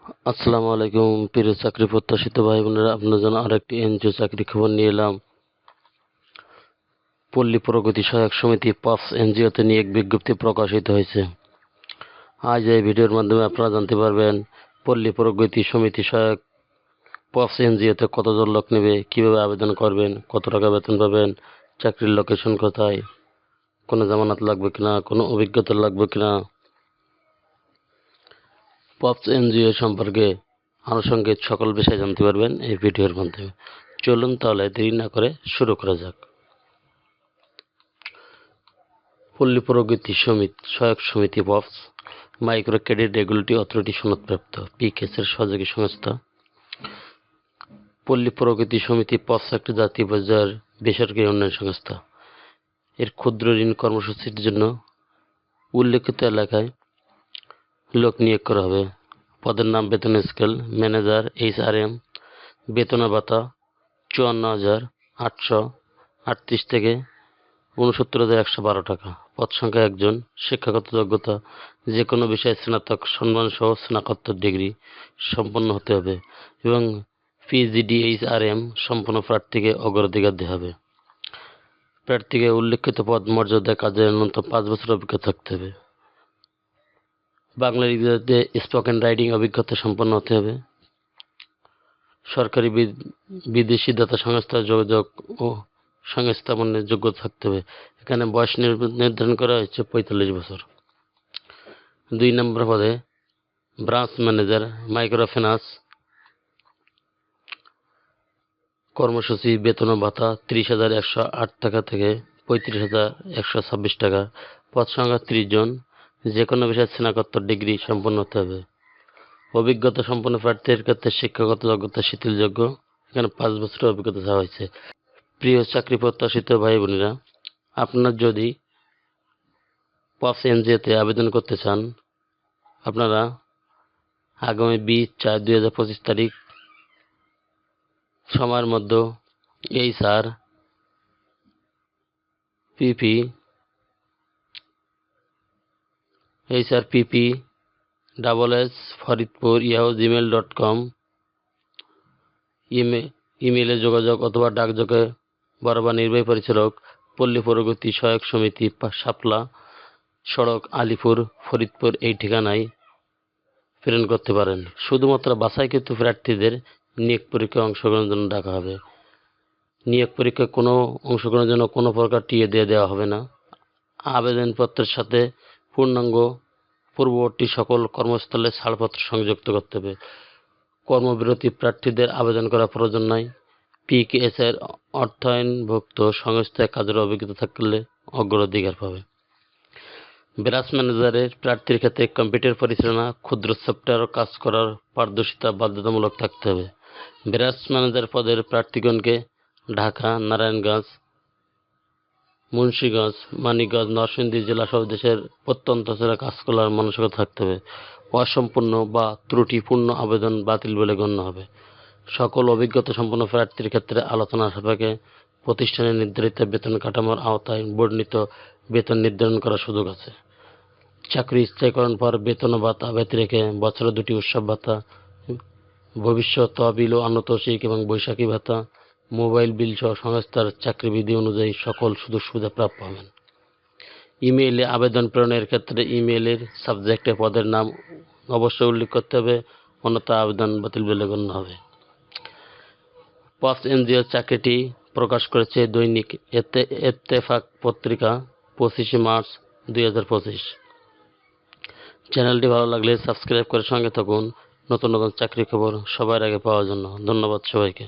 আসসালামু আলাইকুম প্রিয় চাকরি প্রত্যাশিত ভাই বোনেরা, আপনার জন্য আরেকটি এনজিও চাকরি খবর নিয়ে এলাম। পল্লী প্রগতি সহায়ক সমিতি পপস এনজিওতে নিয়োগ বিজ্ঞপ্তি প্রকাশিত হয়েছে। আজ এই ভিডিওর মাধ্যমে আপনারা জানতে পারবেন পল্লী প্রগতি সমিতি সহায়ক পপস এনজিওতে কতজন লোক নেবে, কিভাবে আবেদন করবেন, কত টাকা বেতন পাবেন, চাকরির লোকেশন কোথায়, কোনো জামানত লাগবে কিনা, কোনো অভিজ্ঞতা লাগবে কিনা, পপস এনজিও সম্পর্কে আনুষঙ্গিক সকল বিষয় জানতে পারবেন এই ভিডিওর মাধ্যমে। চলুন তাহলে দেরি না করে শুরু করা যাক। পল্লী প্রগতি সহায়ক সমিতি পপস মাইক্রো ক্রেডিট রেগুলেটরি অথরিটি সনদপ্রাপ্ত পিকেএসের সহযোগী সংস্থা। পল্লী প্রগতি সমিতি পপস একটি জাতীয় পর্যায়ের বেসরকারি উন্নয়ন সংস্থা। এর ক্ষুদ্র ঋণ কর্মসূচির জন্য উল্লেখিত এলাকায় লোক নিয়োগ করা হবে। পদের নাম, বেতন স্কেল ম্যানেজার HRM, বেতন ভাতা 54,838 থেকে 69,112 টাকা। পদ সংখ্যা একজন। শিক্ষাগত যোগ্যতা যে কোনো বিষয়ে স্নাতক সম্মান সহ স্নাতকোত্তর ডিগ্রি সম্পন্ন হতে হবে এবং PGDHRM সম্পন্ন প্রার্থীকে অগ্রাধিকার দেওয়া হবে। প্রার্থীকে উল্লেখিত পদ মর্যাদায় কাজের ন্যূনতম 5 বছর অভিজ্ঞতা থাকতে হবে। বাংলা লিপিতে স্পোকেন রাইটিং অভিজ্ঞতা সম্পন্ন হতে হবে। সরকারি বিদেশি দাতা সংস্থার যোগাযোগ ও সংস্থাপনের যোগ্যতা থাকতে হবে। এখানে বয়স নির্ধারণ করা হয়েছে 45 বছর। 2 নম্বর পদে ব্রাঞ্চ ম্যানেজার মাইক্রো ফিন্যান্স। কর্মসূচি বেতন ও ভাতা 30,108 টাকা থেকে 35,126 টাকা। পদ সংখ্যা 30 জন। যে কোনো বিষয়ে স্নাতকোত্তর ডিগ্রি সম্পন্ন হতে হবে। অভিজ্ঞতা সম্পন্ন প্রার্থীর ক্ষেত্রে শিক্ষাগত যোগ্যতা শিথিলযোগ্য। এখানে 5 বছরের অভিজ্ঞতা চাওয়া হয়েছে। প্রিয় চাকরি প্রত্যাশিত ভাই বোনেরা, আপনার যদি পপস এনজিওতে আবেদন করতে চান, আপনারা আগামী 20/4/2025 তারিখ সময়ের মধ্যে hrpp@foriedpur@gmail.com ইমেইলে যোগাযোগ অথবা ডাকযোগে বরাবর নির্বাহী পরিচালক, পল্লী প্রগতি সহায়ক সমিতি, শাপলা সড়ক, আলিপুর, ফরিদপুর এই ঠিকানায় প্রেরণ করতে পারেন। শুধুমাত্র বাছাইকৃত প্রার্থীদের নিয়োগ পরীক্ষায় অংশগ্রহণের জন্য ডাকা হবে। নিয়োগ পরীক্ষায় অংশগ্রহণের জন্য কোনো প্রকার টিএ দেওয়া হবে না। আবেদনপত্রের সাথে পূর্ণাঙ্গ পূর্ববর্তী সকল কর্মস্থলে ছাড়পত্র সংযুক্ত করতে হবে। কর্মবিরতি প্রার্থীদের আবেদন করার প্রয়োজন নাই। পিকেএসের অর্থায়নভুক্ত সংস্থায় কাজের অভিজ্ঞতা থাকলে অগ্রাধিকার পাবে। ব্রাঞ্চ ম্যানেজারের প্রার্থীর ক্ষেত্রে কম্পিউটার পরিচালনা, ক্ষুদ্র সফটওয়্যার কাজ করার পারদর্শিতা বাধ্যতামূলক থাকতে হবে। ব্রাঞ্চ ম্যানেজার পদের প্রার্থীগণকে ঢাকা, নারায়ণগঞ্জ, মুন্সিগঞ্জ, মানিকগঞ্জ, নরসিংদী জেলা সহ দেশের প্রত্যন্ত অঞ্চলে কাজ করার মানসিকতা থাকতে হবে। অসম্পূর্ণ বা ত্রুটিপূর্ণ আবেদন বাতিল বলে গণ্য হবে। সকল অভিজ্ঞতা সম্পন্ন প্রার্থীর ক্ষেত্রে আলোচনা সাপেক্ষে প্রতিষ্ঠানের নির্ধারিত বেতন কাঠামোর আওতায় বর্ণিত বেতন নির্ধারণ করার সুযোগ আছে। চাকরি স্থায়ীকরণ পর বেতন ও ভাতা ব্যতি রেখে বছরে 2টি উৎসব ভাতা, ভবিষ্যৎ তহবিল ও আনুতোষিক এবং বৈশাখী ভাতা, মোবাইল বিল সহ সংস্থার চাকরিবিধি অনুযায়ী সকল সুযোগ সুবিধা প্রাপ্য হবেন। ইমেইলে আবেদন প্রেরণের ক্ষেত্রে ইমেইলের সাবজেক্টে পদের নাম অবশ্যই উল্লেখ করতে হবে, অন্যথায় আবেদন বাতিল বলে গণ্য হবে। পপস এনজিও চাকরিটি প্রকাশ করেছে দৈনিক ইত্তেফাক পত্রিকা 25 মার্চ 2025। চ্যানেলটি ভালো লাগলে সাবস্ক্রাইব করে সঙ্গে থাকুন নতুন নতুন চাকরি খবর সবার আগে পাওয়ার জন্য। ধন্যবাদ সবাইকে।